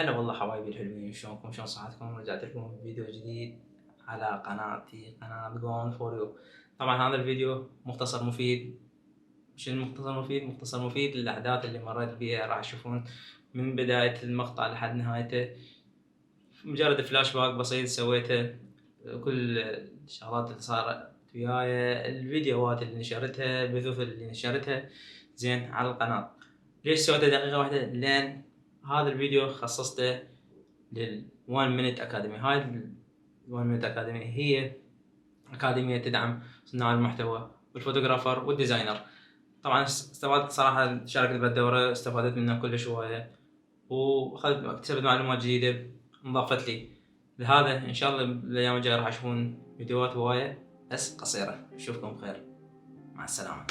هلا والله حبايبي الحلوين، شلونكم؟ شلون صحتكم؟ رجعت لكم بفيديو جديد على قناتي، قناة Gone for you. طبعا هذا الفيديو مختصر مفيد. شنو مختصر مفيد؟ مختصر مفيد للأحداث اللي مريت بيها، راح تشوفون من بداية المقطع لحد نهايته مجرد فلاش باك بسيط سويته. كل الشغلات اللي صارت وياي، الفيديوهات اللي نشرتها، البثوث اللي نشرتها زين على القناة. ليش سويته دقيقة واحدة؟ لأن هذا الفيديو خصصته لل One Minute Academy. هاي ال One Minute Academy هي أكاديمية تدعم صناع المحتوى والفوتوغرافر والديزاينر. طبعا استفدت صراحة، شاركت بالدورة، استفادت منها كلش هواية، واكتسبت معلومات جديدة انضافت لي. لهذا إن شاء الله بالأيام الجاية راح تشوفون فيديوهات هواية بس قصيرة. أشوفكم بخير، مع السلامة.